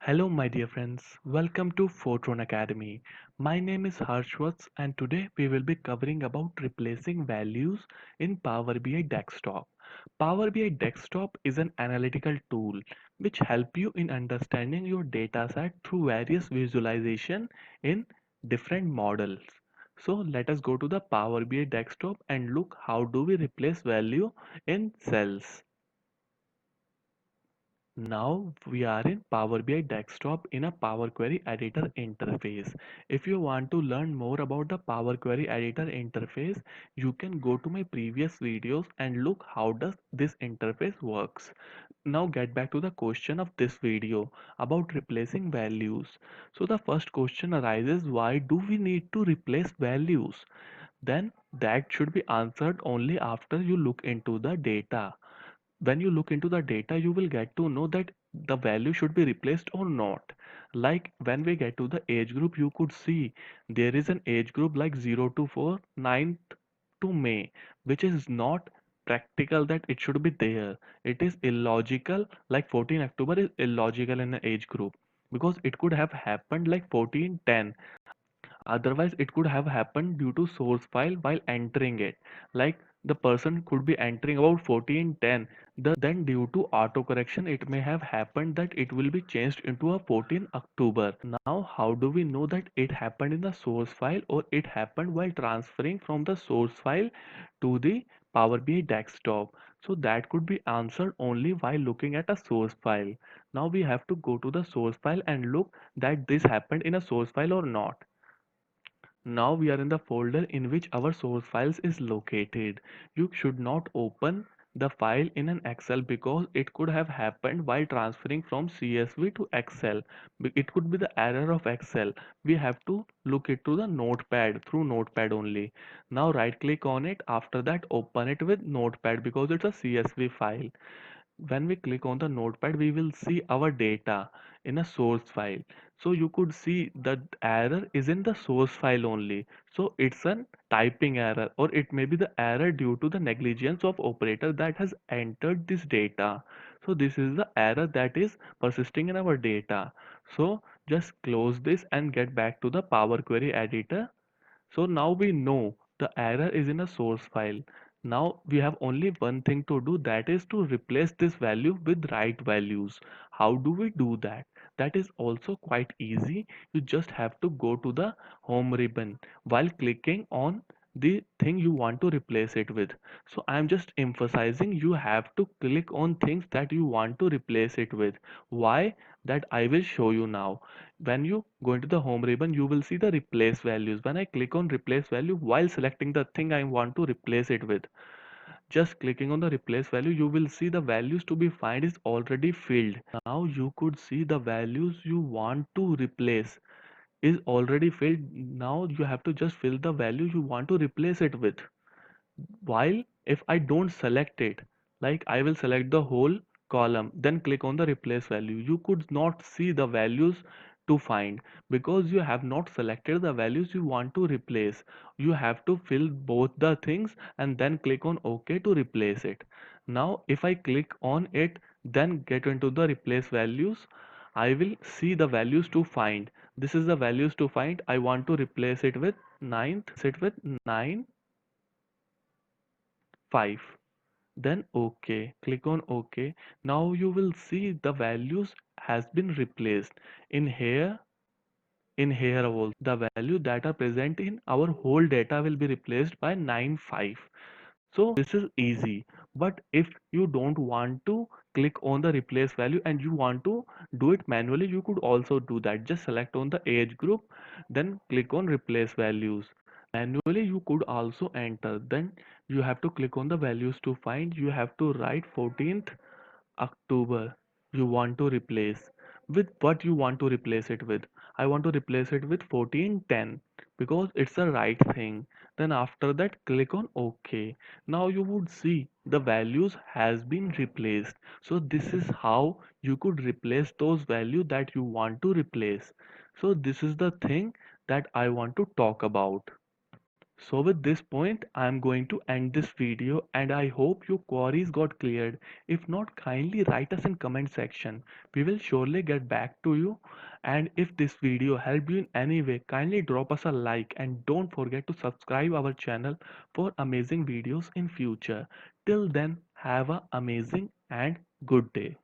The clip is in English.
Hello, my dear friends. Welcome to Fortron Academy. My name is Harshwats, and today we will be covering about replacing values in Power BI Desktop. Power BI Desktop is an analytical tool which help you in understanding your data set through various visualization in different models. So let us go to the Power BI Desktop and look how do we replace value in cells. Now we are in Power BI Desktop in a Power Query Editor interface. If you want to learn more about the Power Query Editor interface, you can go to my previous videos and look how does this interface works. Now get back to the question of this video about replacing values. So the first question arises, why do we need to replace values? Then that should be answered only after you look into the data. When you look into the data, you will get to know that the value should be replaced or not. Like when we get to the age group, you could see there is an age group like 0 to 4, 9th to May, which is not practical that it should be there. It is illogical, like 14 October is illogical in an age group because it could have happened like 1410. Otherwise, it could have happened due to source file while entering it. Like the person could be entering about 1410. Then due to autocorrection, it may have happened that it will be changed into a 14 October. Now, how do we know that it happened in the source file or it happened while transferring from the source file to the Power BI desktop? So that could be answered only while looking at a source file. Now we have to go to the source file and look that this happened in a source file or not. Now we are in the folder in which our source files is located. You should not open the file in an Excel because it could have happened while transferring from CSV to Excel. It could be the error of Excel. We have to look it to the notepad through notepad only. Now right click on it. After that open it with notepad because it's a CSV file. When we click on the notepad, we will see our data in a source file. So you could see that error is in the source file only. So it's a typing error, or it may be the error due to the negligence of operator that has entered this data. So this is the error that is persisting in our data. So just close this and get back to the Power Query editor. So now we know the error is in a source file. Now we have only one thing to do, that is to replace this value with right values. How do we do that? That is also quite easy. You just have to go to the home ribbon while clicking on the thing you want to replace it with. So I am just emphasizing you have to click on things that you want to replace it with. Why? That I will show you now. When you go into the home ribbon, you will see the replace values. When I click on replace value while selecting the thing I want to replace it with, just clicking on the replace value, you will see the values to be find is already filled. Now you could see the values you want to replace is already filled. Now you have to just fill the value you want to replace it with. While if I don't select it, like I will select the whole column, then click on the replace value, you could not see the values to find because you have not selected the values you want to replace. You have to fill both the things and then click on OK to replace it. Now if I click on it, then get into the replace values, I will see the values to find. This is the values to find. I want to replace it with 9 5. Then OK, click on OK. Now you will see the values has been replaced. In here also the value that are present in our whole data will be replaced by 9 5. So this is easy. But if you don't want to click on the replace value and you want to do it manually, you could also do that. Just select on the age group, then click on replace values. Manually you could also enter. Then you have to click on the values to find. You have to write 14th October you want to replace. With what you want to replace it with? I want to replace it with 1410 because it's the right thing. Then after that click on OK. Now you would see the values has been replaced. So this is how you could replace those values that you want to replace. So this is the thing that I want to talk about. So with this point, I am going to end this video and I hope your queries got cleared. If not, kindly write us in comment section. We will surely get back to you. And if this video helped you in any way, kindly drop us a like and don't forget to subscribe our channel for amazing videos in future. Till then, have a amazing and good day.